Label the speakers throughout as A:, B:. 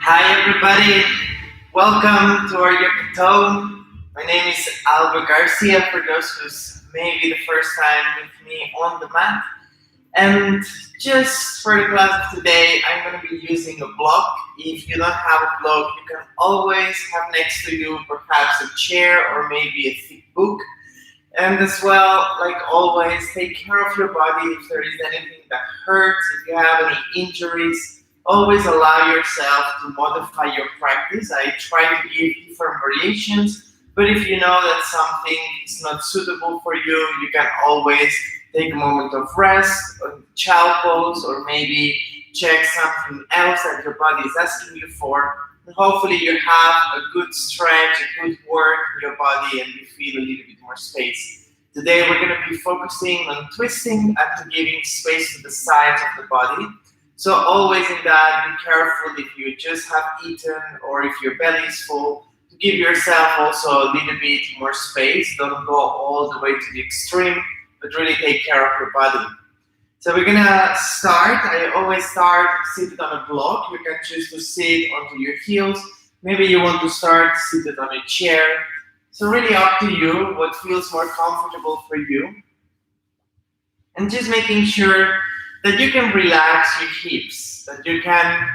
A: Hi everybody, welcome to our yoga tone. My name is Albert Garcia for those who's maybe the first time with me on the mat. And just for the class of today, I'm going to be using a block. If you don't have a block, you can always have next to you perhaps a chair or maybe a thick book. And as well, like always, take care of your body if there is anything that hurts, if you have any injuries. Always allow yourself to modify your practice. I try to give different variations, but if you know that something is not suitable for you, you can always take a moment of rest, or child pose, or maybe check something else that your body is asking you for. And hopefully you have a good stretch, a good work in your body, and you feel a little bit more space. Today we're going to be focusing on twisting and to giving space to the sides of the body. So always in that, be careful if you just have eaten or if your belly is full, to give yourself also a little bit more space. Don't go all the way to the extreme, but really take care of your body. So we're gonna start. I always start seated on a block. You can choose to sit onto your heels. Maybe you want to start seated on a chair. So really up to you, what feels more comfortable for you. And just making sure that you can relax your hips, that you can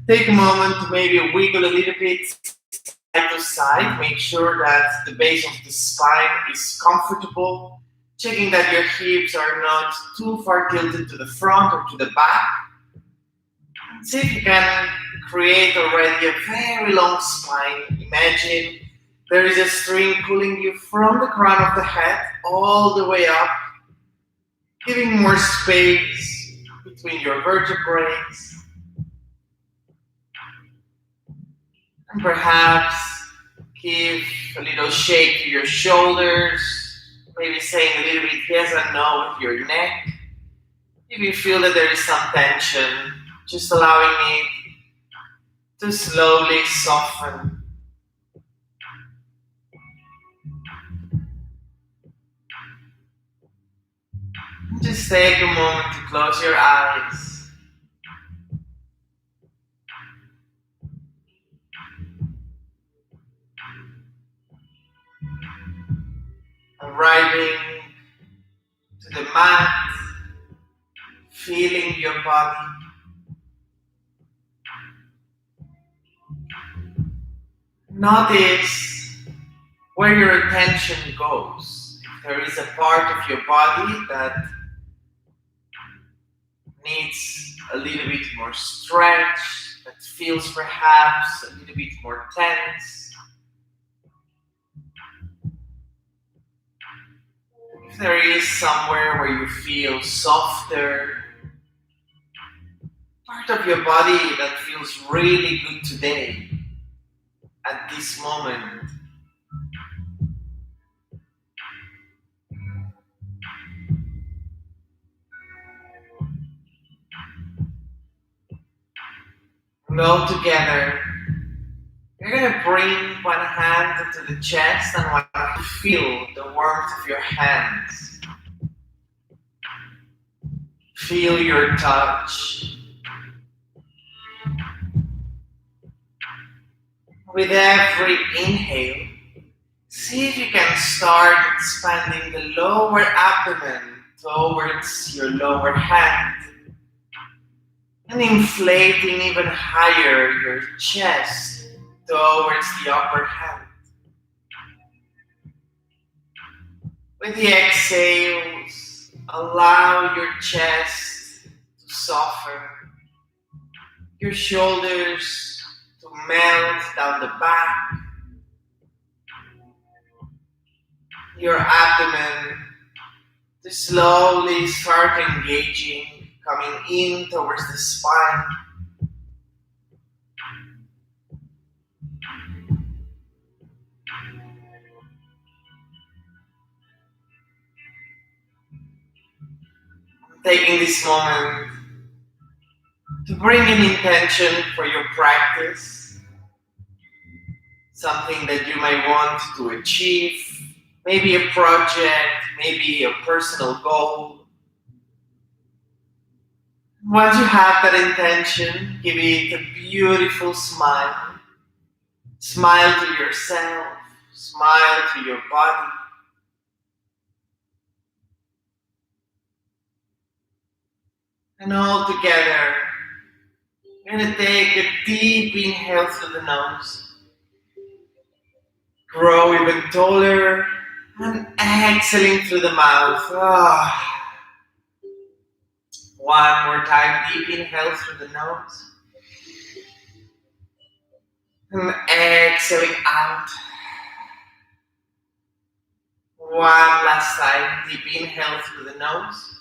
A: take a moment to maybe wiggle a little bit side to side, make sure that the base of the spine is comfortable, checking that your hips are not too far tilted to the front or to the back. See if you can create already a very long spine. Imagine there is a string pulling you from the crown of the head all the way up, giving more space between your vertebrae, and perhaps give a little shake to your shoulders, maybe saying a little bit yes and no with your neck. If you feel that there is some tension, just allowing it to slowly soften. Just take a moment to close your eyes. Arriving to the mat, feeling your body. Notice where your attention goes. If there is a part of your body that needs a little bit more stretch, that feels perhaps a little bit more tense. If there is somewhere where you feel softer, part of your body that feels really good today, at this moment. And all together, you're going to bring one hand into the chest and want to feel the warmth of your hands. Feel your touch. With every inhale, see if you can start expanding the lower abdomen towards your lower hand and inflating even higher your chest towards the upper hand. With the exhales, allow your chest to soften, your shoulders to melt down the back, your abdomen to slowly start engaging, coming in towards the spine. Taking this moment to bring an intention for your practice, something that you might want to achieve, maybe a project, maybe a personal goal. Once you have that intention, give it a beautiful smile. Smile to yourself, smile to your body. And all together, you're going to take a deep inhale through the nose. Grow even taller and exhaling through the mouth. One more time, deep inhale through the nose. And exhaling out. One last time, deep inhale through the nose.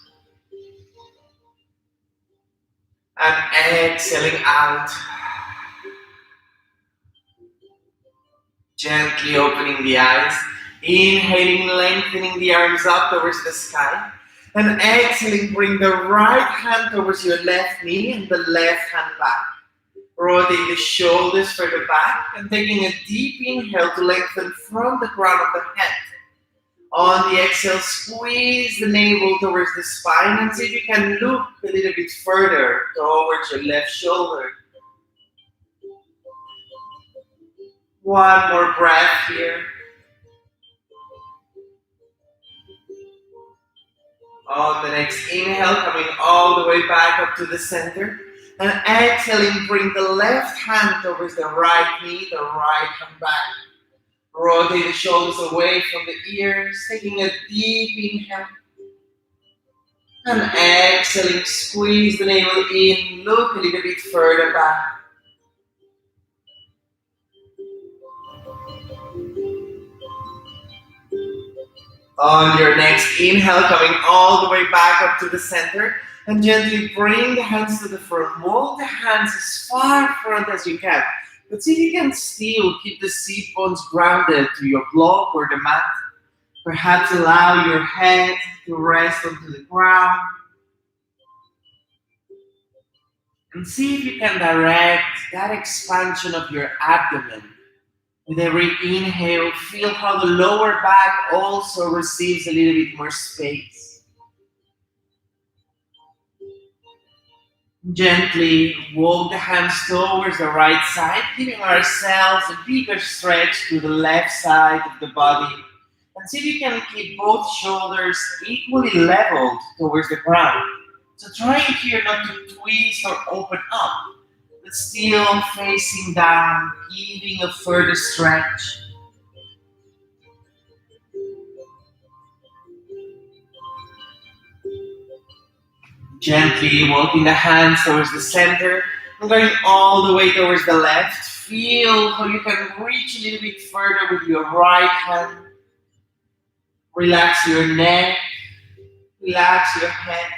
A: And exhaling out. Gently opening the eyes. Inhaling, lengthening the arms up towards the sky. And exhaling, bring the right hand towards your left knee and the left hand back. Rotate the shoulders further back and taking a deep inhale to lengthen from the crown of the head. On the exhale, squeeze the navel towards the spine and see if you can look a little bit further towards your left shoulder. One more breath here. On the next inhale, coming all the way back up to the center. And exhaling, bring the left hand towards the right knee, the right hand back. Rotate the shoulders away from the ears, taking a deep inhale. And exhaling, squeeze the navel in, look a little bit further back. On your next inhale, coming all the way back up to the center, and gently bring the hands to the front. Move the hands as far front as you can. But see if you can still keep the seat bones grounded to your block or the mat. Perhaps allow your head to rest onto the ground. And see if you can direct that expansion of your abdomen. With every inhale, feel how the lower back also receives a little bit more space. Gently walk the hands towards the right side, giving ourselves a bigger stretch to the left side of the body. And see if you can keep both shoulders equally leveled towards the ground. So try here not to twist or open up, but still facing down, giving a further stretch. Gently walking the hands towards the center and going all the way towards the left. Feel how you can reach a little bit further with your right hand. Relax your neck, relax your head.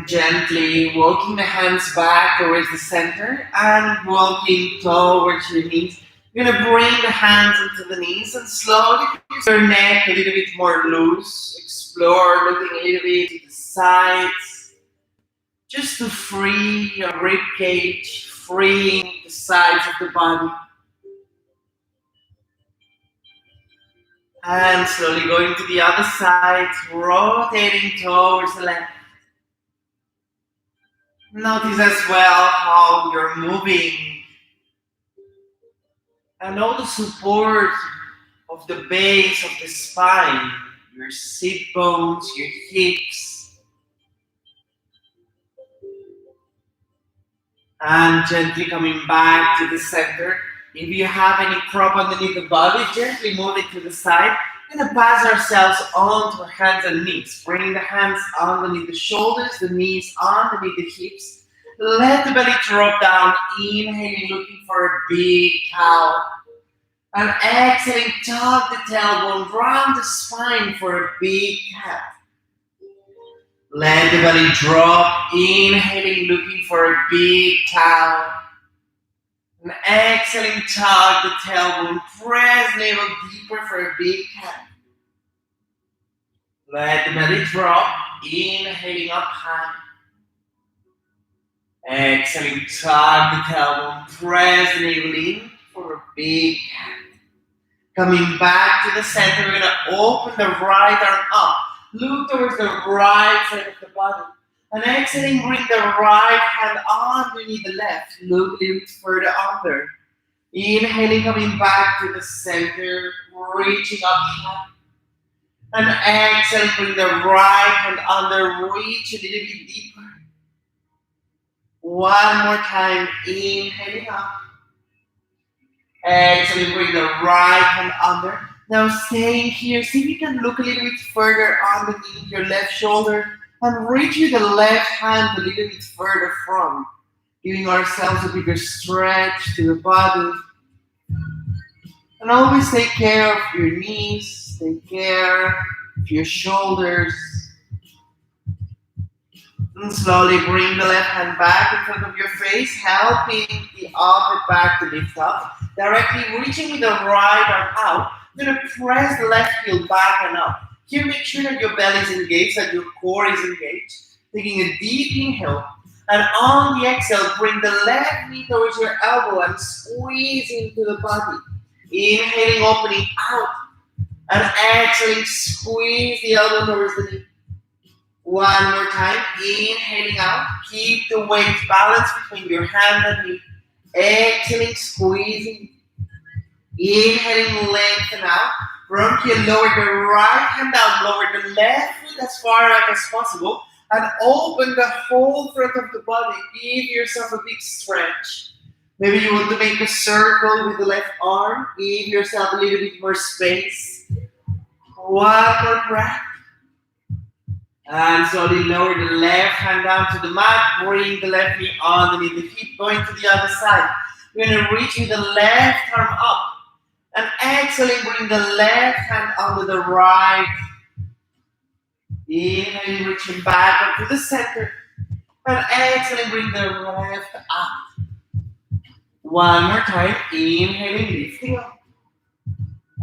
A: Gently walking the hands back towards the center and walking towards your knees. You're going to bring the hands into the knees and slowly use your neck a little bit more loose. Explore looking a little bit to the sides. Just to free your rib cage, freeing the sides of the body. And slowly going to the other side, rotating towards the left. Notice as well how you're moving and all the support of the base of the spine, your sit bones, your hips. And gently coming back to the center. If you have any prop underneath the body, gently move it to the side. We're going to pass ourselves onto our hands and knees. Bring the hands underneath the shoulders, the knees underneath the hips. Let the belly drop down, inhaling, looking for a big cow. And exhaling, tuck the tailbone, round the spine for a big cat. Let the belly drop, inhaling, looking for a big cow. And exhaling, tuck the tailbone, press navel deeper for a big cat. Let the belly drop, inhaling up high. Exhaling, tuck the tailbone, press the navel in for a big cat. Coming back to the center, we're going to open the right arm up. Look towards the right side of the body. And exhaling, bring the right hand underneath the left. Look a little bit further under. Inhaling, coming back to the center, reaching up high. And exhaling, bring the right hand under, reach a little bit deeper. One more time, inhaling up. Exhaling, bring the right hand under. Now staying here, see if you can look a little bit further underneath your left shoulder and reach with the left hand a little bit further from, giving ourselves a bigger stretch to the body. And always take care of your knees, take care of your shoulders. And slowly bring the left hand back in front of your face, helping the upper back to lift up. Directly reaching with the right arm out. You're going to press the left heel back and up. Here, make sure that your belly is engaged, that your core is engaged. Taking a deep inhale. And on the exhale, bring the left knee towards your elbow and squeeze into the body. Inhaling, opening out. And exhaling, squeeze the elbow towards the knee. One more time. Inhaling out. Keep the weight balanced between your hand and knee. Exhaling, squeezing. Inhaling, lengthen out. From here, lower the right hand down, lower the left foot as far out as possible, and open the whole front of the body. Give yourself a big stretch. Maybe you want to make a circle with the left arm. Give yourself a little bit more space. One more breath. And slowly lower the left hand down to the mat. Bring the left knee underneath the hip, going to the other side. We're going to reach with the left arm up. And exhaling, bring the left hand under the right. Inhaling, reaching back up to the center. And exhaling, bring the left up. One more time. Inhaling, lifting up.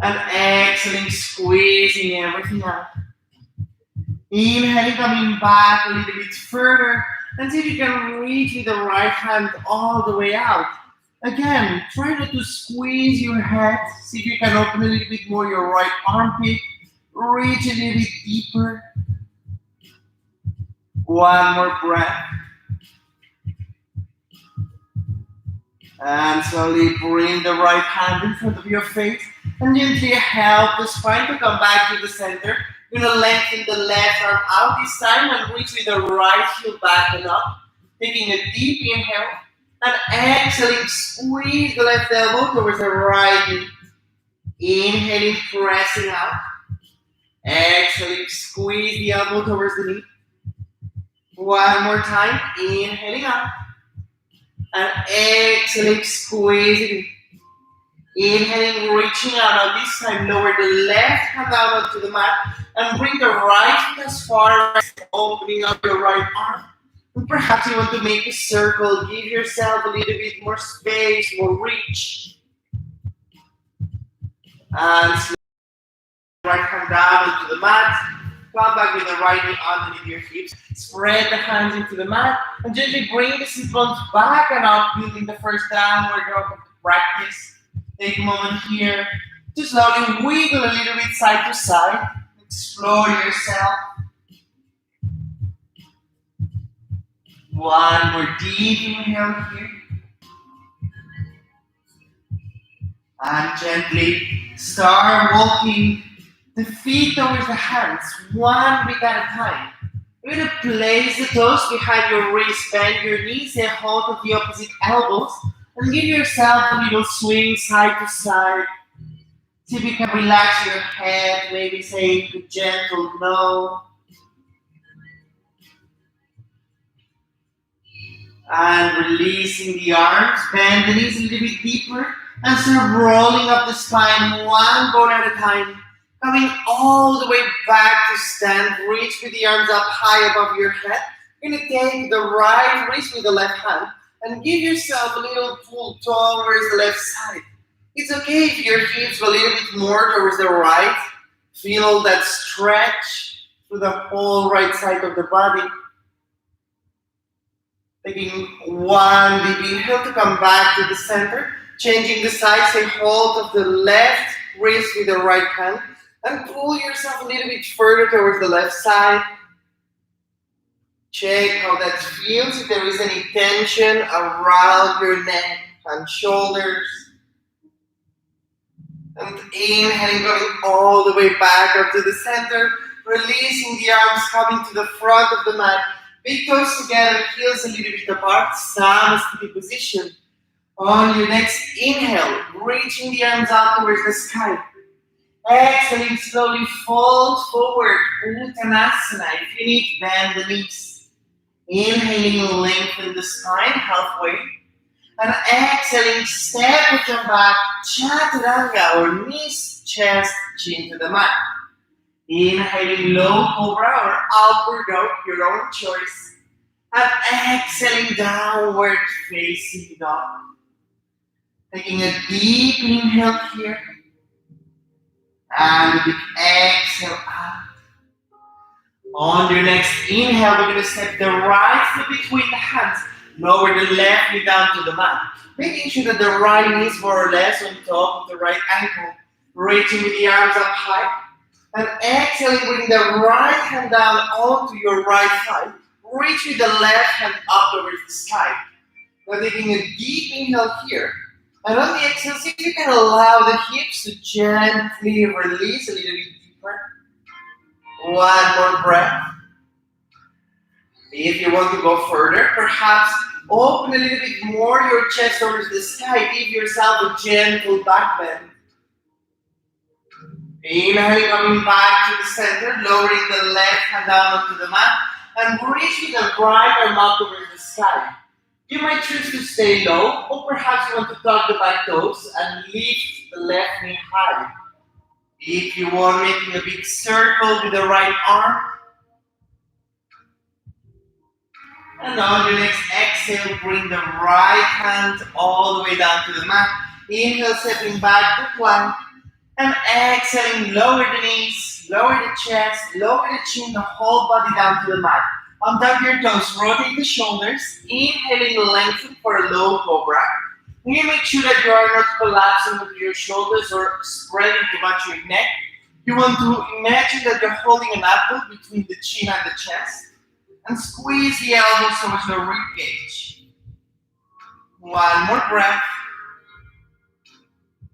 A: And exhaling, squeezing everything out. Inhaling, coming back a little bit further. And see if you can reach with the right hand all the way out. Again, try not to squeeze your head. See if you can open a little bit more your right armpit. Reach a little bit deeper. One more breath. And slowly bring the right hand in front of your face. And gently help the spine to come back to the center. You're going to lengthen the left arm out this time and reach with the right heel back and up. Taking a deep inhale. And exhaling, squeeze the left elbow towards the right knee. Inhaling, pressing out. Exhaling, squeeze the elbow towards the knee. One more time. Inhaling out. And exhaling, squeezing. Inhaling, reaching out. Now this time, lower the left hand out onto the mat. And bring the right foot as far as opening up your right arm. And perhaps you want to make a circle. Give yourself a little bit more space, more reach. And slide the right hand down into the mat. Come back with the right knee underneath your hips. Spread the hands into the mat. And gently bring the sit bones back and up, building the first downward dog of the practice. Take a moment here to slowly wiggle a little bit side to side. Explore yourself. One more deep inhale here. And gently start walking the feet towards the hands, one bit at a time. You're going to place the toes behind your wrist, bend your knees and hold of the opposite elbows. And give yourself a little swing side to side. See if you can relax your head, maybe say a gentle no. And releasing the arms, bend the knees a little bit deeper and start rolling up the spine one bone at a time. Coming all the way back to stand, reach with the arms up high above your head. You're going to take the right wrist with the left hand and give yourself a little pull towards the left side. It's okay if your hips go a little bit more towards the right. Feel that stretch through the whole right side of the body. Taking one deep inhale to come back to the center. Changing the side, take hold of the left wrist with the right hand and pull yourself a little bit further towards the left side. Check how that feels, if there is any tension around your neck and shoulders. And inhaling, going all the way back up to the center, releasing the arms, coming to the front of the mat. Big toes together, heels a little bit apart, Samasthiti position. On your next inhale, reaching the arms out towards the sky. Exhaling, slowly fold forward, Uttanasana. If you need, bend the knees. Inhaling, lengthen the spine halfway. And exhaling, step or jump back, Chaturanga, or knees, chest, chin to the mat. Inhaling, low cobra or upward dog, your own choice. And exhaling, downward facing dog. Taking a deep inhale here. And a big exhale out. On your next inhale, we're going to step the right foot between the hands. Lower the left knee down to the mat. Making sure that the right knee is more or less on top of the right ankle. Reaching with the arms up high. And exhaling, bring the right hand down onto your right thigh. Reach with the left hand up towards the sky. Now taking a deep inhale here. And on the exhale, see if you can allow the hips to gently release a little bit deeper. One more breath. If you want to go further, perhaps open a little bit more your chest towards the sky. Give yourself a gentle back bend. Inhaling, coming back to the center, lowering the left hand down onto the mat, and reaching the right arm up towards the sky. You might choose to stay low, or perhaps you want to tuck the back toes and lift the left knee high. If you want, making a big circle with the right arm. And on your next exhale, bring the right hand all the way down to the mat. Inhale, stepping back to plank. And exhaling, lower the knees, lower the chest, lower the chin, the whole body down to the mat. Untuck your toes, rotate the shoulders. Inhaling, lengthen for a low cobra. You make sure that you are not collapsing with your shoulders or spreading too much your neck. You want to imagine that you're holding an apple between the chin and the chest. And squeeze the elbows towards the rib cage. One more breath.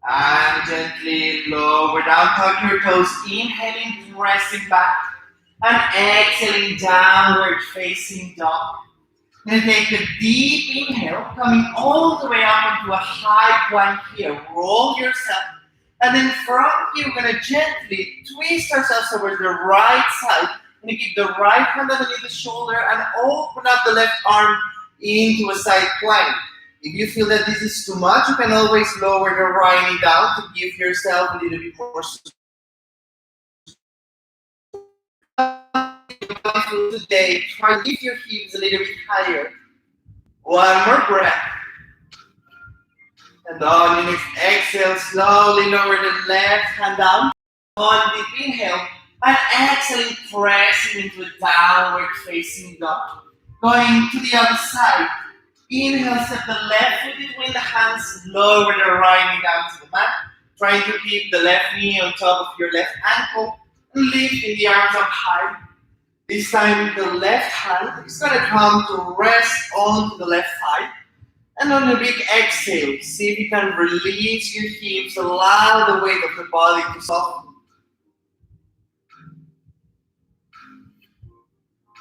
A: And gently lower down, tuck your toes, inhaling, pressing back. And exhaling, downward facing dog. Then take a deep inhale, coming all the way up into a high plank here. Roll yourself. And then from here, we're going to gently twist ourselves towards the right side. And keep the right hand underneath the shoulder and open up the left arm into a side plank. If you feel that this is too much, you can always lower the right knee down to give yourself a little bit more support. Today, try to lift your hips a little bit higher. One more breath. And on your next exhale, slowly lower the left hand down. On deep inhale, and exhaling, pressing into a downward facing dog. Going to the other side. Inhale, step the left foot between the hands, lower the right knee down to the mat. Trying to keep the left knee on top of your left ankle. And lifting the arms up high. This time the left hand is going to come to rest onto the left thigh. And on a big exhale, see if you can release your hips, allow the weight of the body to soften.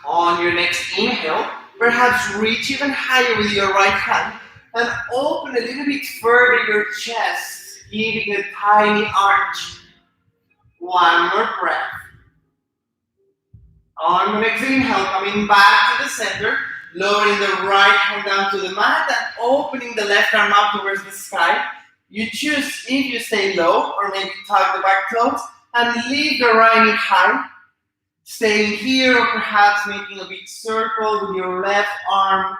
A: On your next inhale, perhaps reach even higher with your right hand and open a little bit further your chest, giving a tiny arch. One more breath. On the next inhale, coming back to the center, lowering the right hand down to the mat and opening the left arm up towards the sky. You choose if you stay low or maybe tuck the back toes and leave the right knee high. Staying here or perhaps making a big circle with your left arm.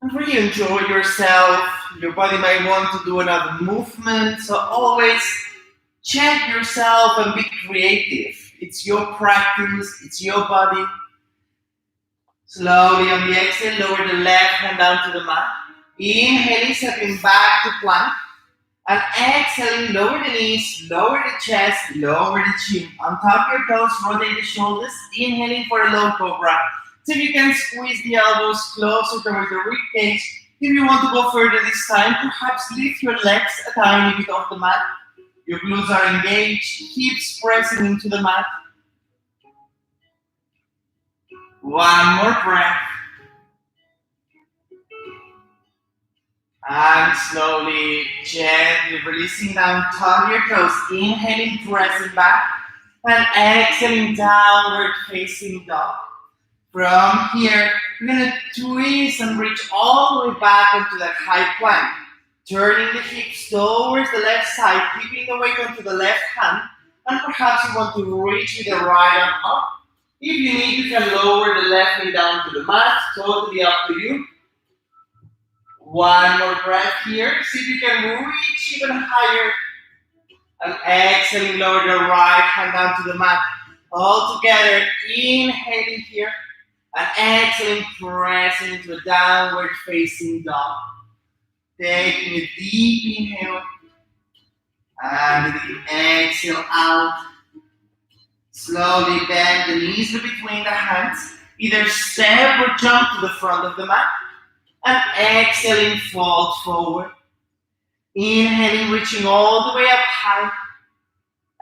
A: And really enjoy yourself. Your body might want to do another movement, so always check yourself and be creative. It's your practice, it's your body. Slowly on the exhale, lower the left hand down to the mat. Inhaling, stepping back to plank. And exhaling, lower the knees, lower the chest, lower the chin. Untap your toes, rotate the shoulders. Inhaling for a low cobra. So you can squeeze the elbows closer towards the rib cage. If you want to go further this time, perhaps lift your legs a tiny bit off the mat. Your glutes are engaged, hips pressing into the mat. One more breath. And slowly, gently releasing down, tuck your toes. Inhaling, pressing back. And exhaling, downward facing dog. From here, you're going to twist and reach all the way back into that high plank. Turning the hips towards the left side, keeping the weight onto the left hand. And perhaps you want to reach with the right arm up. If you need, you can lower the left knee down to the mat. Totally up to you. One more breath here. See if you can reach even higher. And exhaling, lower the right hand down to the mat. All together, inhaling here. And exhaling, pressing into a downward facing dog. Taking a deep inhale. And a deep exhale out. Slowly bend the knees between the hands. Either step or jump to the front of the mat. And exhaling, fold forward. Inhaling, reaching all the way up high.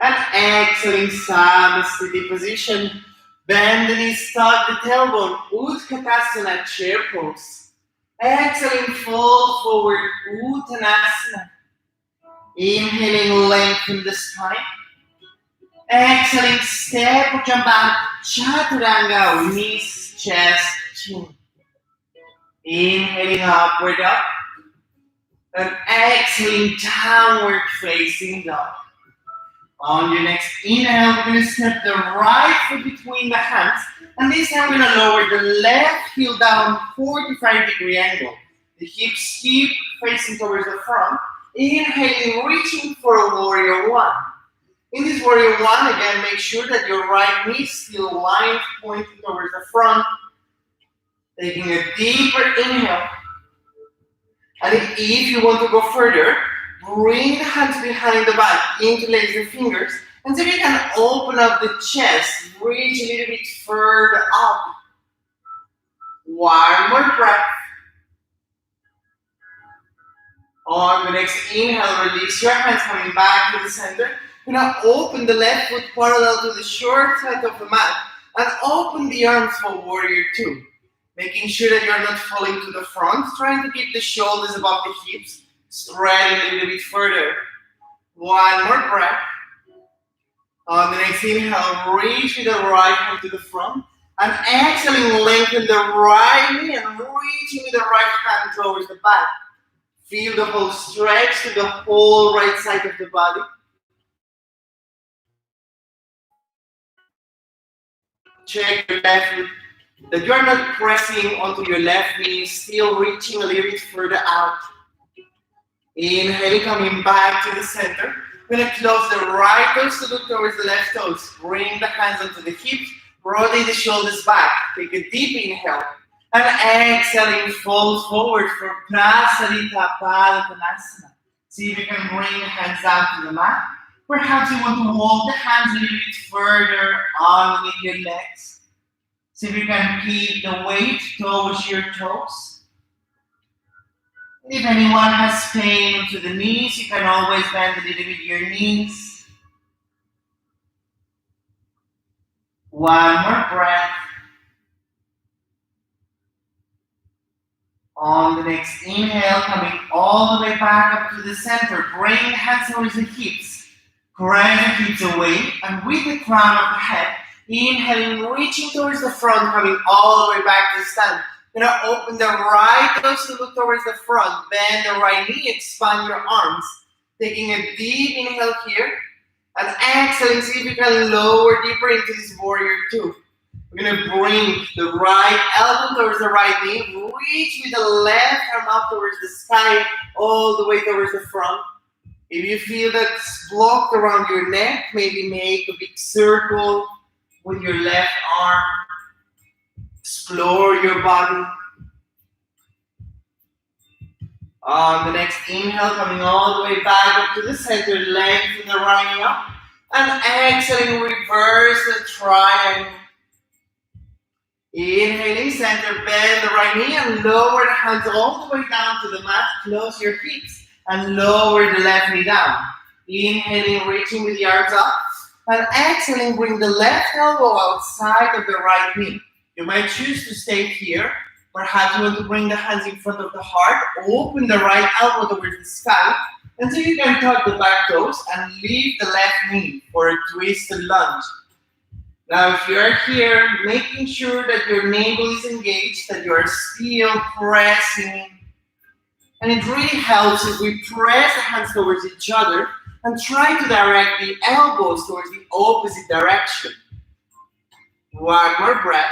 A: And exhaling, Samastiti position. Bend the knees, tuck the tailbone. Utkatasana, chair pose. Exhaling, fold forward. Uttanasana. Inhaling, lengthen the spine. Exhaling, step or jump back. Chaturanga, knees, chest, chin. Inhaling, upward up. And exhaling, downward facing dog. On your next inhale, we're going to step the right foot between the hands. And this time we're going to lower the left heel down 45-degree angle. The hips keep facing towards the front. Inhaling, reaching for a warrior one. In this warrior one, again, make sure that your right knee is still aligned, pointing towards the front. Taking a deeper inhale. And if you want to go further, bring the hands behind the back, interlace the fingers, and so you can open up the chest, reach a little bit further up. One more breath. On the next inhale, release your hands coming back to the center. You're going to open the left foot parallel to the short side of the mat and open the arms for warrior two. Making sure that you're not falling to the front, trying to keep the shoulders above the hips, spreading a little bit further. One more breath. On the next inhale, reach with the right hand to the front. And exhaling, lengthen the right knee and reaching with the right hand towards the back. Feel the whole stretch to the whole right side of the body. Check your left foot, that you are not pressing onto your left knee, still reaching a little bit further out. Inhaling, coming back to the center. We're going to close the right toes to look towards the left toes. Bring the hands onto the hips, rotate the shoulders back. Take a deep inhale. And exhaling, fold forward for Prasarita Padottanasana. See if you can bring the hands down to the mat. Perhaps you want to walk the hands a little bit further underneath your legs. See if you can keep the weight towards your toes. If anyone has pain to the knees, you can always bend a little bit your knees. One more breath. On the next inhale, coming all the way back up to the center, bring hands towards the hips. Press the hips away, and with the crown of the head, Inhaling, reaching towards the front, coming all the way back to the stand. You're gonna open the right toes to look towards the front. Bend the right knee, expand your arms. Taking a deep inhale here. And exhaling, see if you can lower deeper into this warrior two. We're gonna bring the right elbow towards the right knee. Reach with the left arm up towards the sky, all the way towards the front. If you feel that's blocked around your neck, maybe make a big circle with your left arm. Explore your body. On the next inhale, coming all the way back up to the center, lengthen the right knee up. And exhaling, reverse the triangle. Inhaling, center, bend the right knee and lower the hands all the way down to the mat. Close your hips and lower the left knee down. Inhaling, reaching with the arms up. And exhaling, bring the left elbow outside of the right knee. You might choose to stay here. Perhaps you want to bring the hands in front of the heart. Open the right elbow towards the sky until you can tuck the back toes and leave the left knee for a twisted lunge. Now, if you are here, making sure that your navel is engaged, that you are still pressing. And it really helps if we press the hands towards each other and try to direct the elbows towards the opposite direction. One more breath.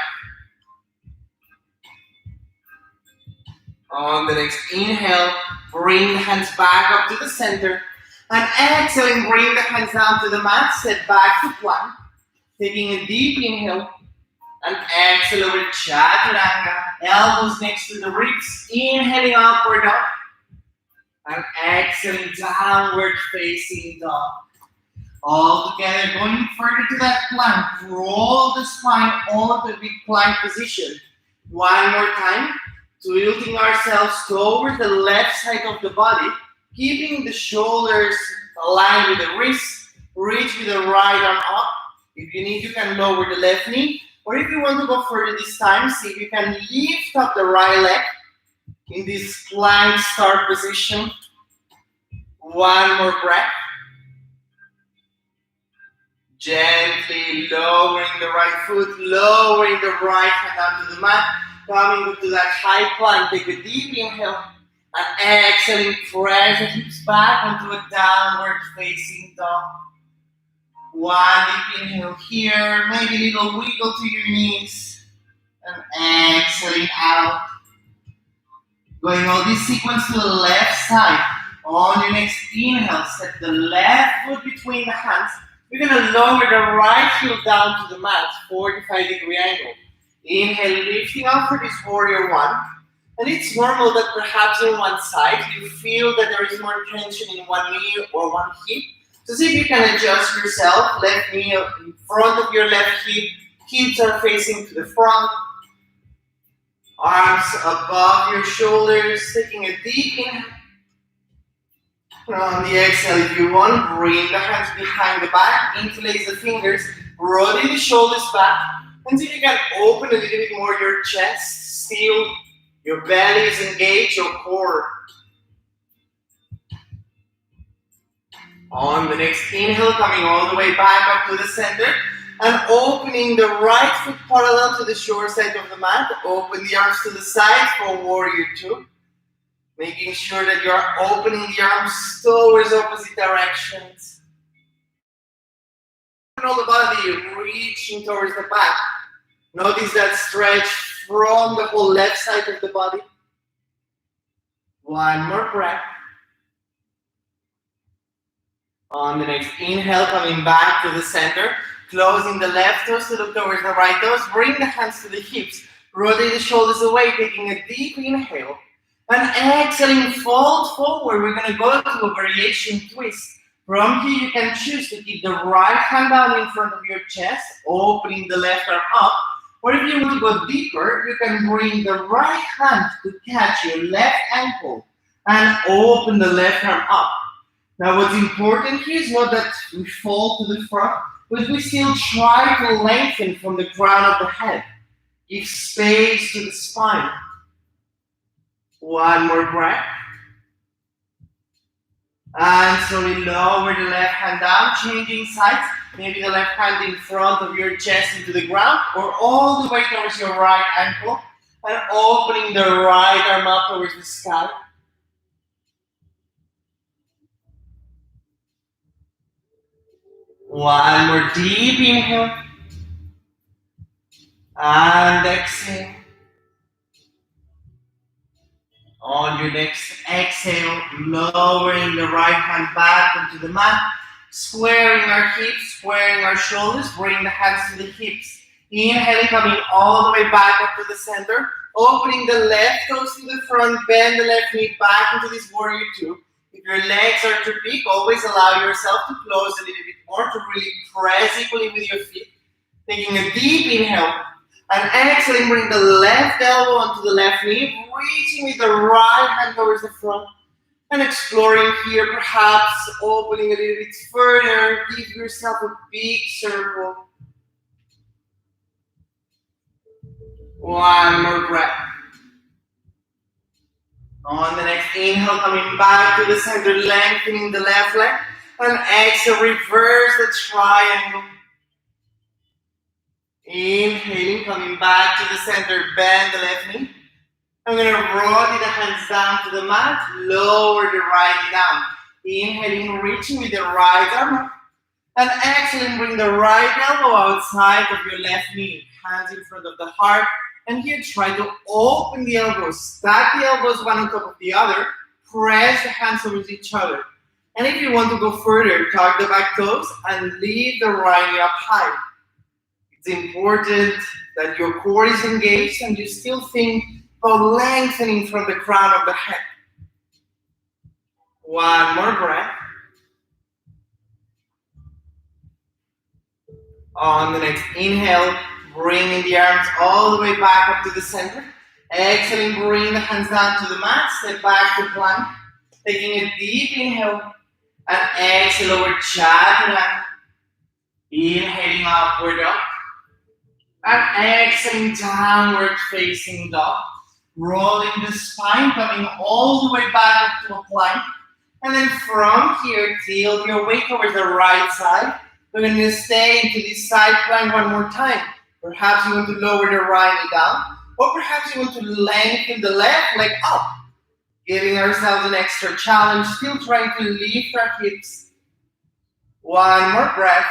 A: On the next inhale, bring the hands back up to the center. And exhaling, bring the hands down to the mat, step back to plank. Taking a deep inhale. And exhale over chaturanga. Elbows next to the ribs. Inhaling upward up. And exhaling downward facing dog. All together, going further to that plank. Roll the spine onto the big plank position. One more time. Tilting ourselves towards the left side of the body, keeping the shoulders aligned with the wrists. Reach with the right arm up. If you need, you can lower the left knee. Or if you want to go further this time, see if you can lift up the right leg in this plank start position. One more breath. Gently lowering the right foot, lowering the right hand onto the mat. Coming to that high plank, take a deep inhale and exhaling, press the hips back onto a downward facing dog. One deep inhale here, maybe a little wiggle to your knees and exhaling out. Going all this sequence to the left side. On your next inhale, set the left foot between the hands. We're going to lower the right heel down to the mat, 45-degree angle. Inhale, lifting up for this warrior one. And it's normal that perhaps on one side you feel that there is more tension in one knee or one hip. So see if you can adjust yourself. Left knee in front of your left hip. Hips are facing to the front. Arms above your shoulders. Taking a deep inhale. On the exhale, if you want, bring the hands behind the back. Interlace the fingers. Rolling the shoulders back. Until you can open a little bit more your chest, still your belly is engaged, your core. On the next inhale, coming all the way back up to the center and opening the right foot parallel to the short side of the mat. Open the arms to the side for warrior two. Making sure that you are opening the arms towards opposite directions. All the body reaching towards the back. Notice that stretch from the whole left side of the body. One more breath. On the next inhale, coming back to the center, closing the left toes to look towards the right toes. Bring the hands to the hips. Rotate the shoulders away, taking a deep inhale. And exhaling, fold forward. We're going to go to a variation twist. From here, you can choose to keep the right hand down in front of your chest, opening the left arm up. Or if you want to go deeper, you can bring the right hand to catch your left ankle and open the left arm up. Now, what's important here is not that we fall to the front, but we still try to lengthen from the crown of the head. Give space to the spine. One more breath. And slowly lower the left hand down, changing sides. maybe the left hand in front of your chest into the ground, or all the way towards your right ankle, and opening the right arm up towards the sky. One more deep inhale, and exhale. On your next exhale, lowering the right hand back onto the mat, squaring our hips, squaring our shoulders, bring the hands to the hips. Inhaling, coming all the way back up to the center, opening the left toes to the front, bend the left knee back into this warrior two. If your legs are too big, always allow yourself to close a little bit more to really press equally with your feet. Taking a deep inhale. And exhaling, bring the left elbow onto the left knee, reaching with the right hand towards the front. And exploring here, perhaps opening a little bit further. Give yourself a big circle. One more breath. On the next inhale, coming back to the center, lengthening the left leg. And exhale, reverse the triangle. Inhaling, coming back to the center, bend the left knee. I'm going to rotate the hands down to the mat, lower the right knee down. Inhaling, reaching with the right arm up. And exhaling, bring the right elbow outside of your left knee, hands in front of the heart. And here, try to open the elbows, stack the elbows one on top of the other, press the hands over each other. And if you want to go further, tuck the back toes and leave the right knee up high. It's important that your core is engaged and you still think about lengthening from the crown of the head. One more breath. On the next inhale, bringing the arms all the way back up to the center. Exhaling, bring the hands down to the mat, step back to plank. Taking a deep inhale and exhale over chaturanga. Inhaling upward dog. And exhaling downward facing dog. Rolling the spine, coming all the way back up to a plank. And then from here, tilt your weight towards the right side. We're going to stay into this side plank one more time. Perhaps you want to lower the right knee down. Or perhaps you want to lengthen the left leg up. Giving ourselves an extra challenge. Still trying to lift our hips. One more breath.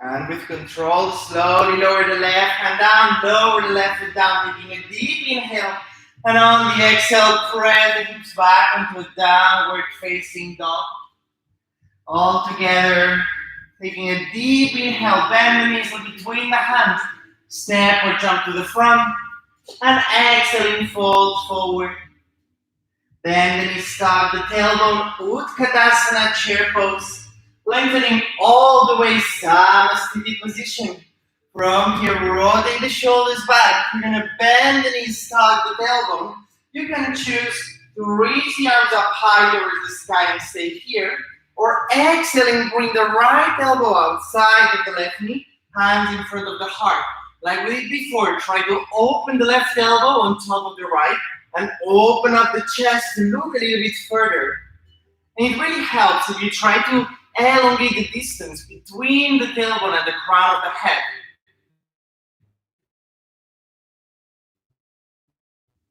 A: And with control, slowly lower the left hand down, lower the left foot down, taking a deep inhale. And on the exhale, press the hips back into a downward facing dog. All together, taking a deep inhale, bend the knees between the hands. Step or jump to the front. And exhaling, fold forward. Bend the knees, tuck the tailbone, Utkatasana, chair pose. Lengthening all the way, Samasthiti position. From here, rotate the shoulders back. You're going to bend the knees, tuck the tailbone. You can choose to reach the arms up high towards the sky and stay here. Or exhaling, bring the right elbow outside of the left knee, hands in front of the heart. Like we did before, try to open the left elbow on top of the right and open up the chest to look a little bit further. And it really helps if you try to elongate the distance between the tailbone and the crown of the head.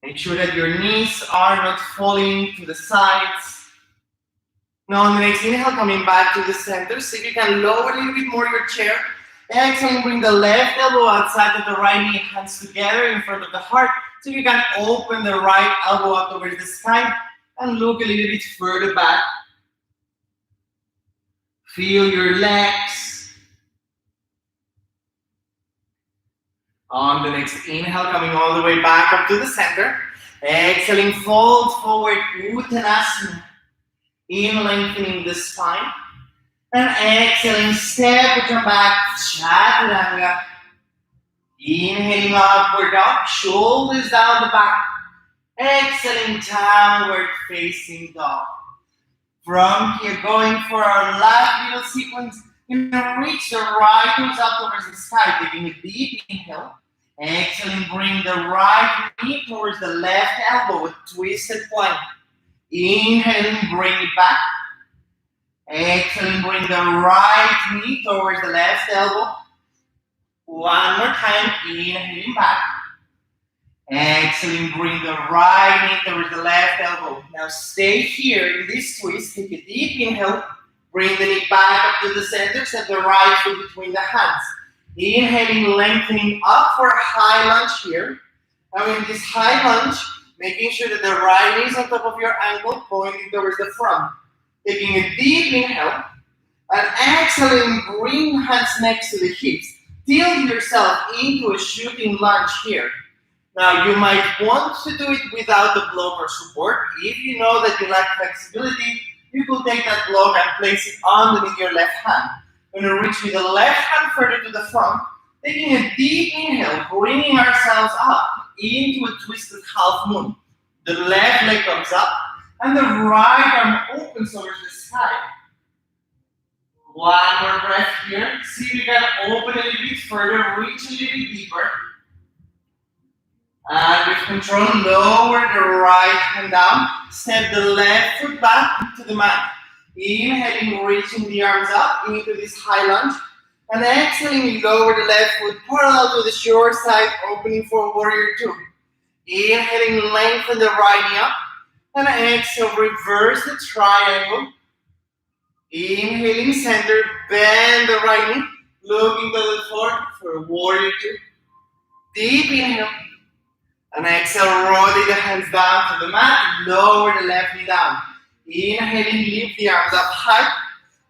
A: Make sure that your knees are not falling to the sides. Now on the next inhale, coming back to the center, see if you can lower a little bit more your chair. Exhale, bring the left elbow outside of the right knee, hands together in front of the heart. So you can open the right elbow up towards the sky and look a little bit further back. Feel your legs. On the next inhale, coming all the way back up to the center. Exhaling, fold forward, Uttanasana. In lengthening the spine. And exhaling, step or come back, Chaturanga. Inhaling, upward dog, shoulders down the back. Exhaling, downward facing dog. From here, going for our last little sequence, you're going to reach the right toes up towards the sky, taking a deep inhale. Exhaling, bring the right knee towards the left elbow with twisted plank. Inhaling, bring it back. Exhaling, bring the right knee towards the left elbow. One more time, inhaling back. Exhaling, bring the right knee towards the left elbow. Now stay here in this twist. Take a deep inhale. Bring the knee back up to the center. Set the right foot between the hands. Inhaling, lengthening up for a high lunge here. Now in this high lunge, making sure that the right knee is on top of your ankle, pointing towards the front. Taking a deep inhale. And exhaling, bring hands next to the hips. Tilt yourself into a shooting lunge here. Now you might want to do it without the block or support. If you know that you lack flexibility, you could take that block and place it underneath your left hand. We're going to reach with the left hand further to the front, taking a deep inhale, bringing ourselves up into a twisted half moon. The left leg comes up, and the right arm opens towards the sky. One more breath here. See if you can open a little bit further, reach a little bit deeper. And with control, lower the right hand down. Step the left foot back to the mat. Inhaling, reaching the arms up into this high lunge. And exhaling, lower the left foot parallel to the short side, opening for warrior two. Inhaling, lengthen the right knee up. And exhale, reverse the triangle. Inhaling, center, bend the right knee. Looking to the floor for warrior two. Deep inhale. And exhale, rotate the hands down to the mat, lower the left knee down. Inhaling, lift the arms up high.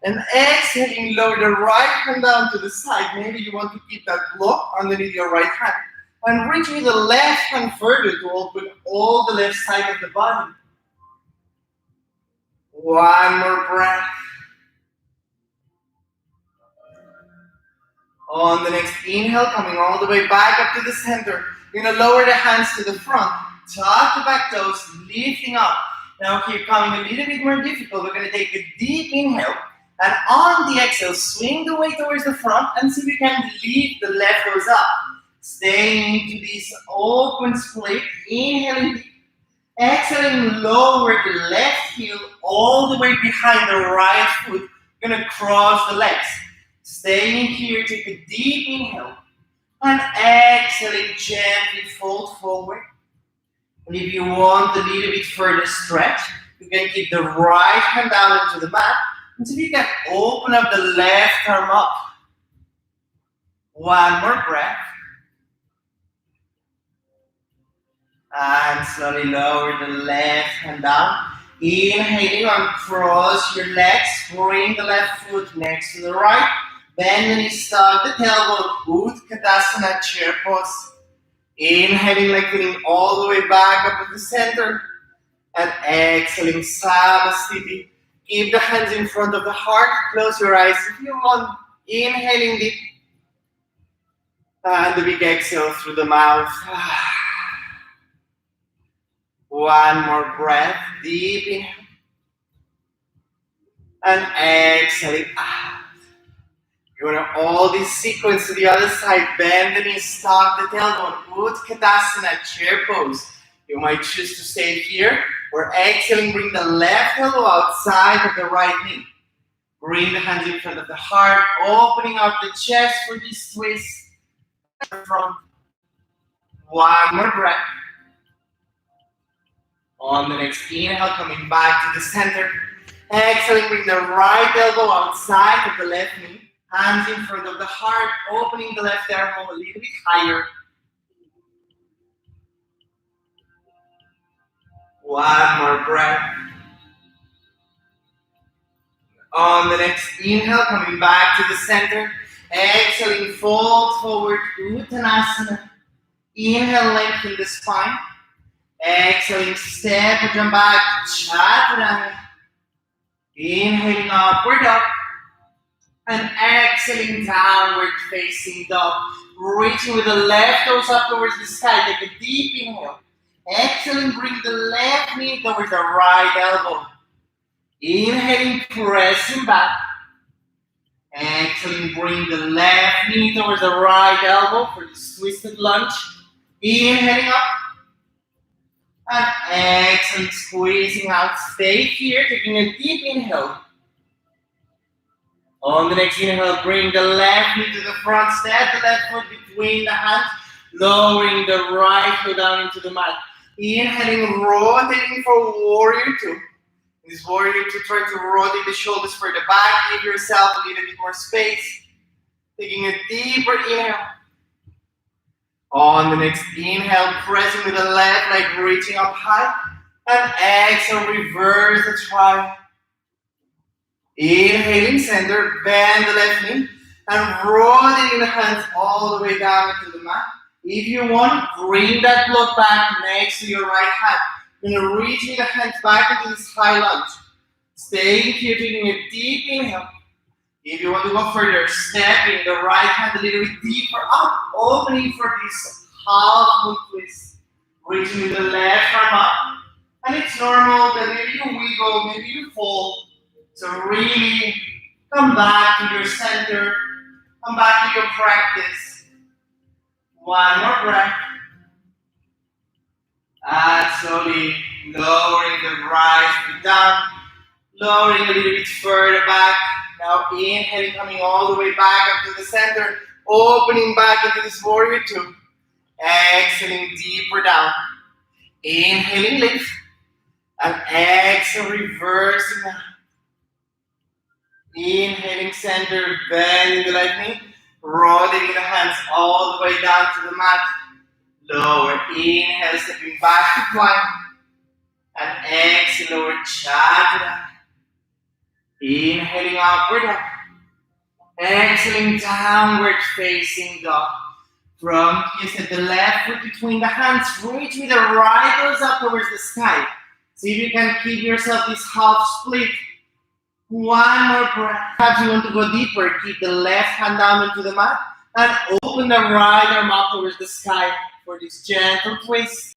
A: And exhaling, lower the right hand down to the side. Maybe you want to keep that block underneath your right hand. And reach with the left hand further to open all the left side of the body. One more breath. On the next inhale, coming all the way back up to the center. You're going to lower the hands to the front, tuck the back toes, lifting up. Now here coming a little bit more difficult, we're going to take a deep inhale, and on the exhale, swing the weight towards the front and see if you can lift the left toes up. Staying into this open split, inhaling deep, exhaling, lower the left heel all the way behind the right foot. You're going to cross the legs. Staying here, take a deep inhale. And exhaling, gently fold forward. And if you want a little bit further stretch, you can keep the right hand down into the mat until you can open up the left arm up. One more breath. And slowly lower the left hand down. Inhaling, uncross your legs. Bring the left foot next to the right. Bend the knee, start the tailbone, Utkatasana, chair pose. Inhaling, lengthening all the way back up to the center. And exhaling, Samasthiti. Keep the hands in front of the heart. Close your eyes if you want. Inhaling deep. And the big exhale through the mouth. One more breath. Deep inhale. And exhaling out. You want to all this sequence to the other side. Bend the knees, stop the tailbone. Utkatasana, chair pose. You might choose to stay here. Or exhaling, bring the left elbow outside of the right knee. Bring the hands in front of the heart, opening up the chest for this twist. From one more breath. On the next inhale, coming back to the center. Exhaling, bring the right elbow outside of the left knee. Hands in front of the heart, opening the left arm a little bit higher. One more breath. On the next inhale, coming back to the center. Exhaling, fold forward, Uttanasana. Inhale, lengthen the spine. Exhaling, step or jump back, Chaturanga. Inhaling, upward dog. And exhaling, downward facing dog. Reaching with the left toes up towards the sky. Take a deep inhale. Exhaling, bring the left knee towards the right elbow. Inhaling, pressing back. Exhaling, bring the left knee towards the right elbow for this twisted lunge. Inhaling up. And exhaling, squeezing out. Stay here, taking a deep inhale. On the next inhale, bring the left knee to the front, step the left foot between the hands, lowering the right foot down into the mat. Inhaling, rotating for warrior two. In this warrior two, try to rotate the shoulders further back, give yourself a little bit more space. Taking a deeper inhale. On the next inhale, pressing with the left leg, reaching up high. And exhale, reverse the triangle. Inhaling, center, bend the left knee. And rotating the hands all the way down into the mat. If you want, bring that block back next to your right hand. You're going to reach with the hands back into this high lunge. Staying here, taking a deep inhale. If you want to go further, stepping the right hand a little bit deeper up, opening for this half moon twist. Reaching with the left arm up. And it's normal that maybe you wiggle, maybe you fall. So really come back to your center, come back to your practice. One more breath. And slowly lowering the right foot down, lowering a little bit further back. Now inhaling, coming all the way back up to the center, opening back into this warrior two. Exhaling deeper down. Inhaling, lift. And exhale, reversing down. Inhaling, center, bending the left knee. Rotating the hands all the way down to the mat. Lower, inhale, stepping back to plank. And exhale, lower, chaturanga. Inhaling, upward dog. Exhaling, downward facing dog. From here, step the left foot between the hands. Reach with the right goes up towards the sky. See if you can keep yourself this half split. One more breath. Perhaps you want to go deeper. Keep the left hand down into the mat. And open the right arm up towards the sky for this gentle twist.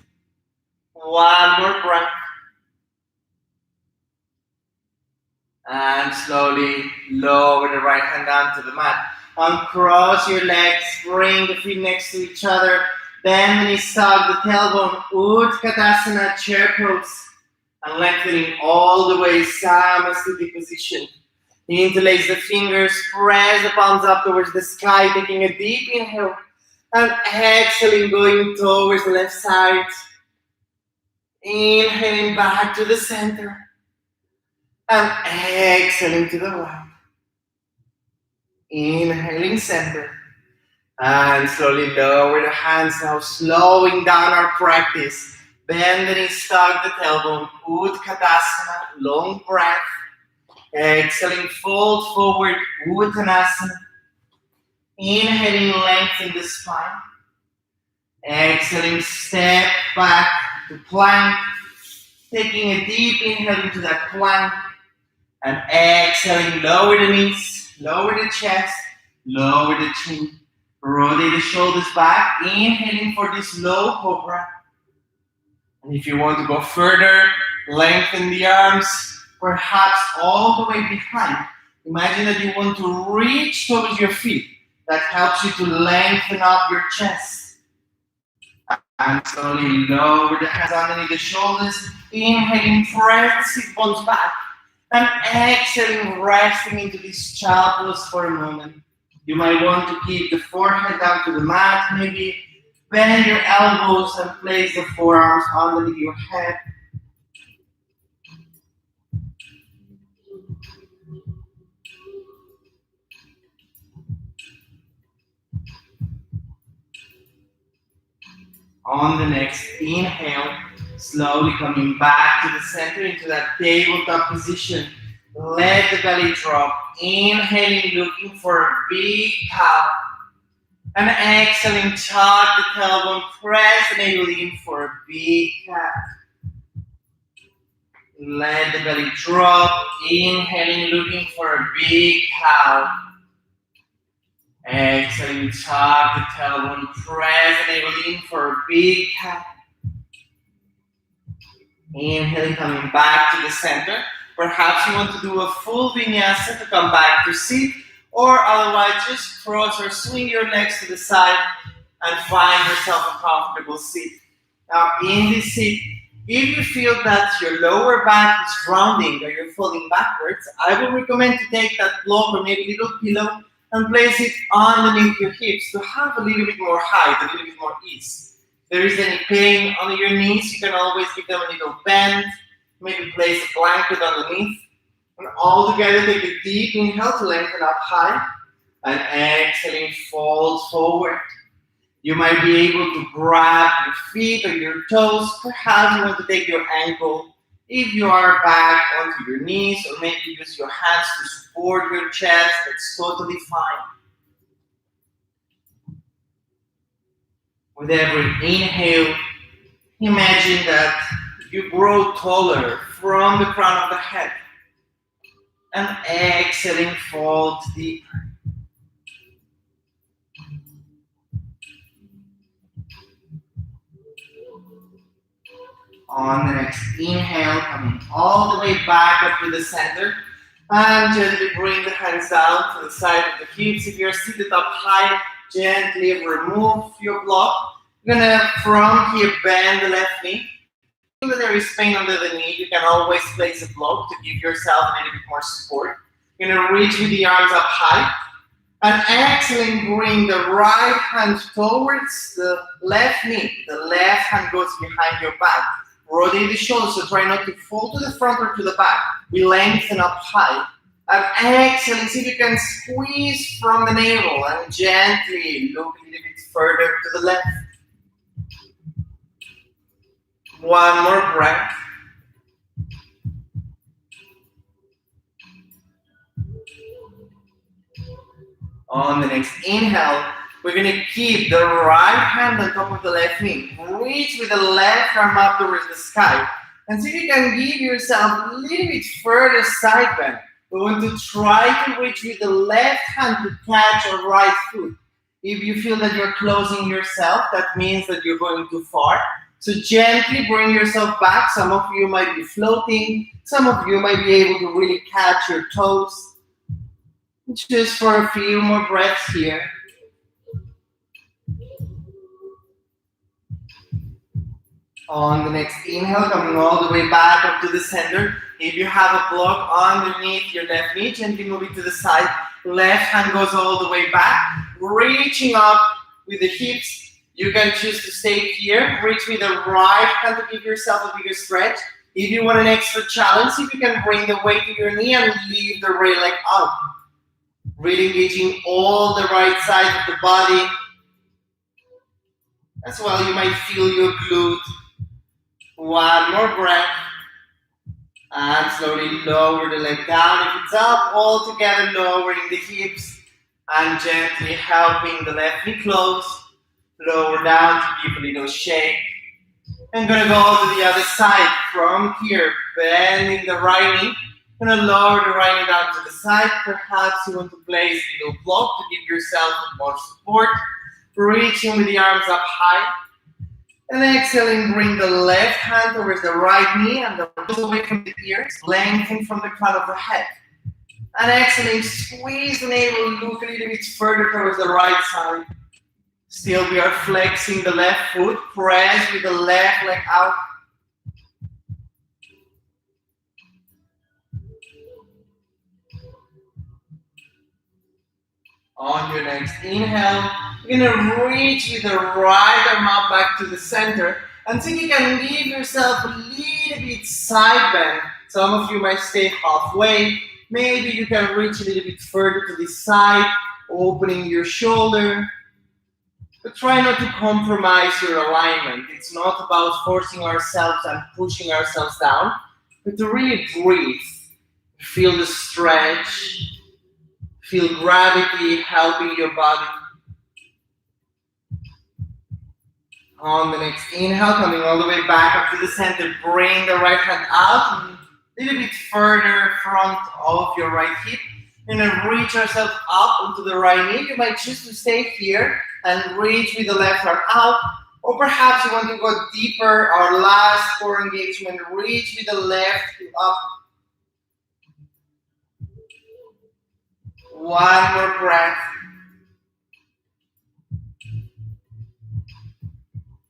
A: One more breath. And slowly lower the right hand down to the mat. Uncross your legs, bring the feet next to each other. Bend the knees, tug the tailbone, Utkatasana, chair pose. And lengthening all the way, Samasthiti position. Interlace the fingers, press the palms up towards the sky, taking a deep inhale. And exhaling, going towards the left side. Inhaling back to the center. And exhaling to the right. Inhaling, center. And slowly lower the hands now, slowing down our practice. Bend the knees, tug the tailbone, Utkatasana, long breath. Exhaling, fold forward, Uttanasana. Inhaling, lengthen the spine. Exhaling, step back to plank. Taking a deep inhale into that plank. And exhaling, lower the knees, lower the chest, lower the chin. Rotate the shoulders back, inhaling for this low cobra. And if you want to go further, lengthen the arms, perhaps all the way behind. Imagine that you want to reach towards your feet. That helps you to lengthen up your chest. And slowly lower the hands underneath the shoulders. Inhaling, press the sit bones back. And exhaling, resting into this child pose for a moment. You might want to keep the forehead down to the mat, maybe bend your elbows and place the forearms underneath your head. On the next inhale, slowly coming back to the center into that tabletop position. Let the belly drop. Inhaling, looking for a big cow. And exhaling, tuck the tailbone, press the navel in for a big cat. Let the belly drop. Inhaling, looking for a big cow. Exhaling, tuck the tailbone, press the navel in for a big cat. Inhaling, coming back to the center. Perhaps you want to do a full vinyasa to come back to sit, or otherwise just cross or swing your legs to the side and find yourself a comfortable seat. Now in this seat, If you feel that your lower back is rounding or you're falling backwards, I would recommend to take that block or maybe a little pillow and place it underneath your hips to have a little bit more height, a little bit more ease. If there is any pain under your knees, you can always give them a little bend, maybe place a blanket underneath. And all together, take a deep inhale to lengthen up high, and exhaling, fold forward. You might be able to grab your feet or your toes. Perhaps you want to take your ankle if you are back onto your knees, or maybe use your hands to support your chest. That's totally fine. With every inhale, imagine that you grow taller from the crown of the head. And exhaling, fold deeper. On the next inhale, coming all the way back up to the center, and gently bring the hands down to the side of the hips. If you're seated up high, gently remove your block. You're gonna from here bend the left knee. If there is pain under the knee, you can always place a block to give yourself a little bit more support. You're gonna reach with the arms up high. And exhaling, bring the right hand towards the left knee. The left hand goes behind your back. Rotate the shoulders, so try not to fall to the front or to the back. We lengthen up high. And exhaling, see if you can squeeze from the navel and gently look a little bit further to the left. One more breath. On the next inhale, we're going to keep the right hand on top of the left knee. Reach with the left arm up towards the sky. And see if you can give yourself a little bit further side bend. We want to try to reach with the left hand to catch our right foot. If you feel that you're closing yourself, that means that you're going too far. So gently bring yourself back. Some of you might be floating. Some of you might be able to really catch your toes. Just for a few more breaths here. On the next inhale, coming all the way back up to the center. If you have a block underneath your left knee, gently move it to the side. Left hand goes all the way back, reaching up with the hips. You can choose to stay here. Reach with the right hand to give yourself a bigger stretch. If you want an extra challenge, if you can bring the weight to your knee and leave the right leg up. Really engaging all the right side of the body. As well, you might feel your glute. One more breath. And slowly lower the leg down. If it's up, all together lowering the hips. And gently helping the left knee close. Lower down to give a little shake. I'm going to go to the other side. From here, bending the right knee. I'm going to lower the right knee down to the side. Perhaps you want to place a little block to give yourself more support. Reaching with the arms up high. And exhaling, bring the left hand towards the right knee and the nose away from the ears. Lengthen from the crown of the head. And exhaling, squeeze the navel, look a little bit further towards the right side. Still, we are flexing the left foot. Press with the left leg out. On your next inhale, you're going to reach with the right arm up back to the center. And so you can give yourself a little bit side bend. Some of you might stay halfway. Maybe you can reach a little bit further to the side, opening your shoulder. But try not to compromise your alignment. It's not about forcing ourselves and pushing ourselves down, but to really breathe. Feel the stretch. Feel gravity helping your body. On the next inhale, coming all the way back up to the center, bring the right hand out, a little bit further front of your right hip. And then reach yourself up onto the right knee. You might choose to stay here and reach with the left arm out. Or perhaps you want to go deeper, our last core engagement, reach with the left hip up. One more breath.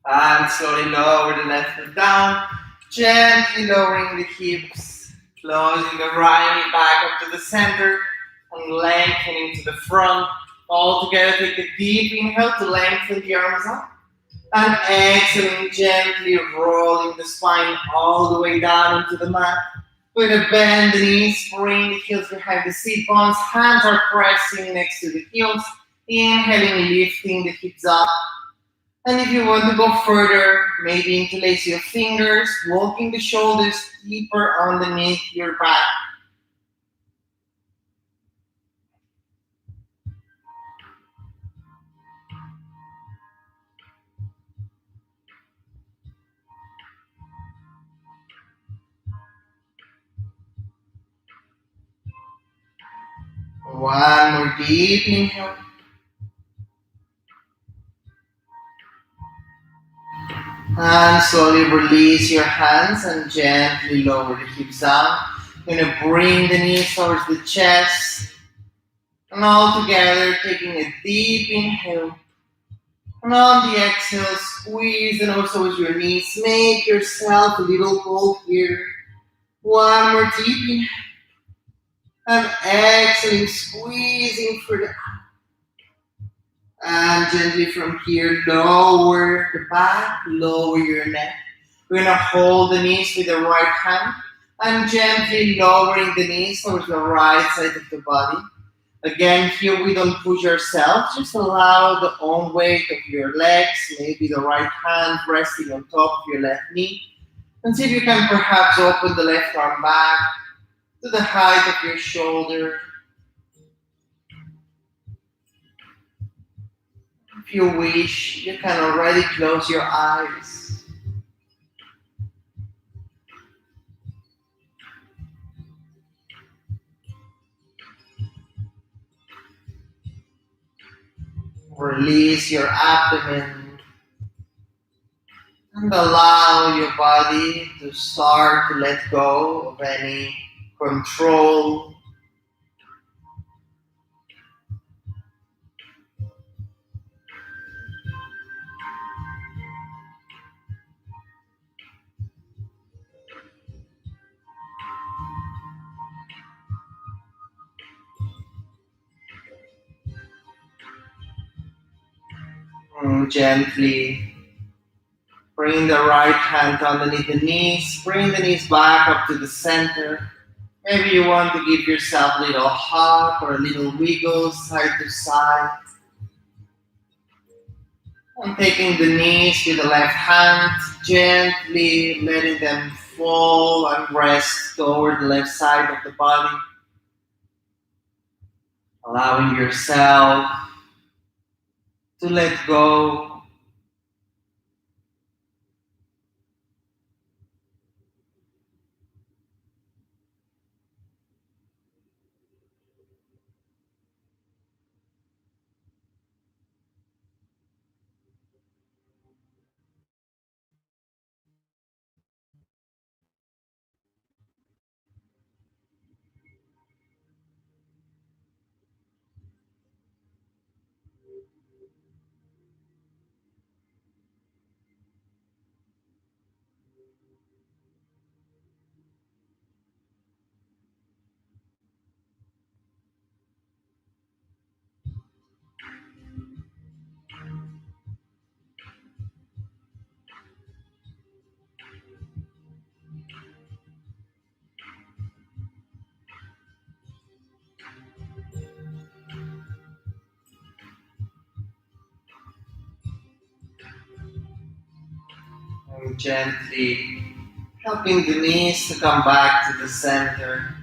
A: And slowly lower the left foot down. Gently lowering the hips, closing the right knee back up to the center, and lengthening to the front. All together, take a deep inhale to lengthen the arms up. And exhaling, gently rolling the spine all the way down into the mat. We're going to bend the knees, bring the heels behind the seat bones. Hands are pressing next to the heels. Inhaling, lifting the hips up. And if you want to go further, maybe interlace your fingers, walking the shoulders deeper underneath your back. One more deep inhale. And slowly release your hands and gently lower the hips down. You're going to bring the knees towards the chest. And all together, taking a deep inhale. And on the exhale, squeeze and also with your knees. Make yourself a little ball here. One more deep inhale. And exhaling, squeezing for the and gently from here, lower the back, lower your neck. We're going to hold the knees with the right hand and gently lowering the knees towards the right side of the body. Again, here we don't push ourselves, just allow the own weight of your legs, maybe the right hand resting on top of your left knee. And see if you can perhaps open the left arm back to the height of your shoulder. If you wish, you can already close your eyes. Release your abdomen and allow your body to start to let go of any control. Gently bring the right hand underneath the knees, bring the knees back up to the center. Maybe you want to give yourself a little hug or a little wiggle side to side. And taking the knees with the left hand, gently letting them fall and rest toward the left side of the body. Allowing yourself to let go. And gently helping the knees to come back to the center.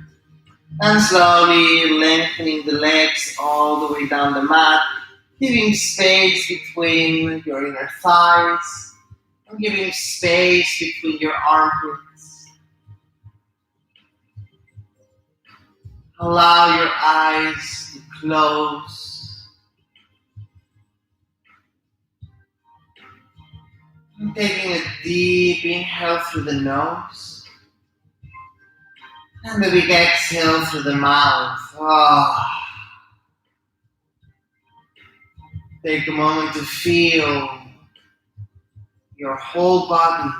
A: And slowly lengthening the legs all the way down the mat, giving space between your inner thighs, and giving space between your armpits. Allow your eyes to close. And taking a deep inhale through the nose. And a big exhale through the mouth. Take a moment to feel your whole body.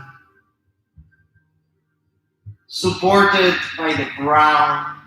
A: supported by the ground.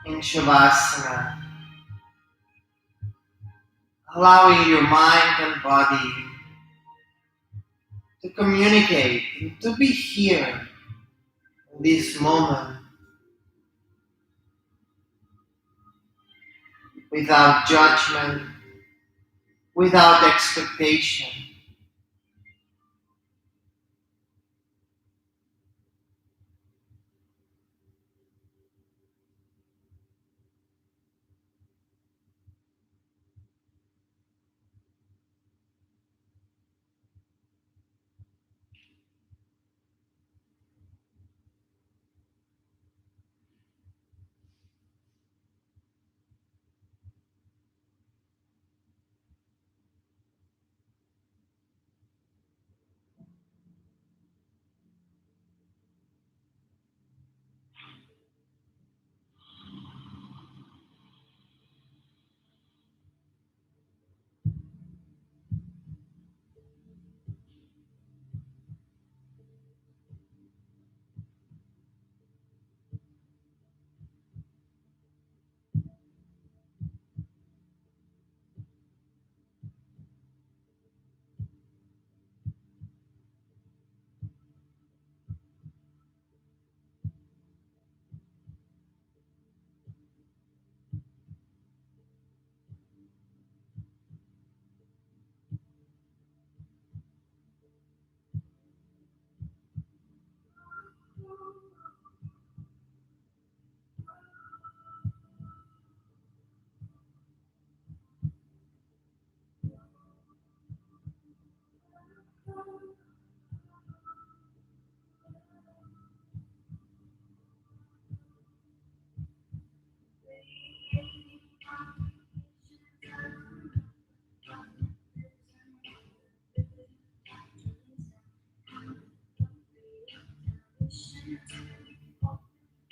A: In Shavasana, allowing your mind and body to communicate and to be here in this moment without judgment, without expectation.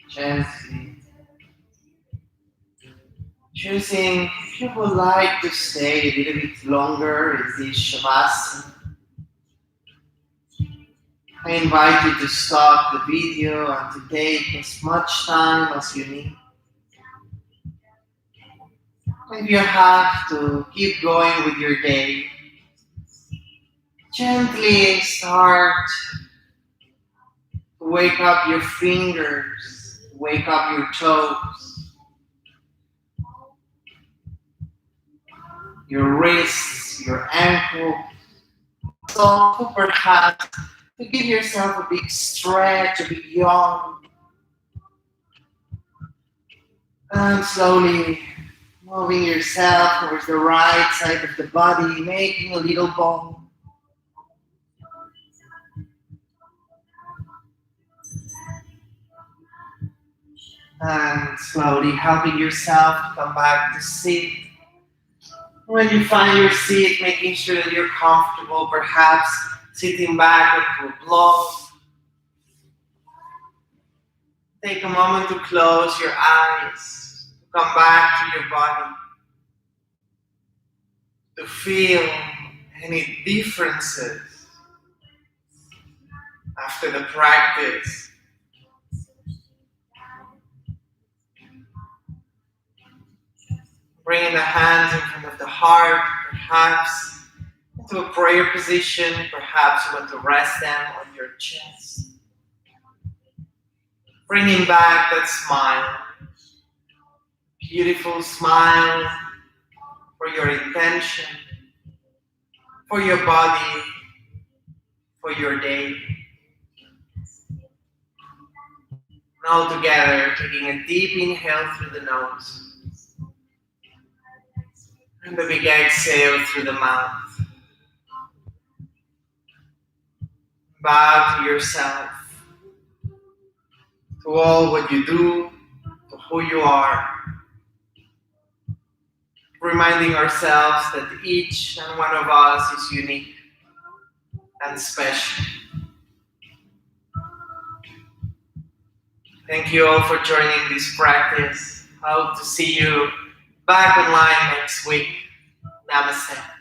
A: Gently choosing if you would like to stay a little bit longer in this Shavasana. I invite you to stop the video and to take as much time as you need. If you have to keep going with your day, gently start to wake up your fingers, wake up your toes, your wrists, your ankles. So perhaps to give yourself a big stretch, a big yawn, and slowly moving yourself towards the right side of the body, making a little ball. And slowly helping yourself to come back to sit. When you find your seat, making sure that you're comfortable, perhaps sitting back onto a block. Take a moment to close your eyes, to come back to your body, to feel any differences after the practice. Bringing the hands in front of the heart, perhaps into a prayer position, perhaps you want to rest them on your chest. Bringing back that smile, beautiful smile for your intention, for your body, for your day. And all together, taking a deep inhale through the nose and a big exhale through the mouth. Bow to yourself. to all what you do, to who you are, reminding ourselves that each and one of us is unique and special. Thank you all for joining this practice. I hope to see you back online next week. Namaste.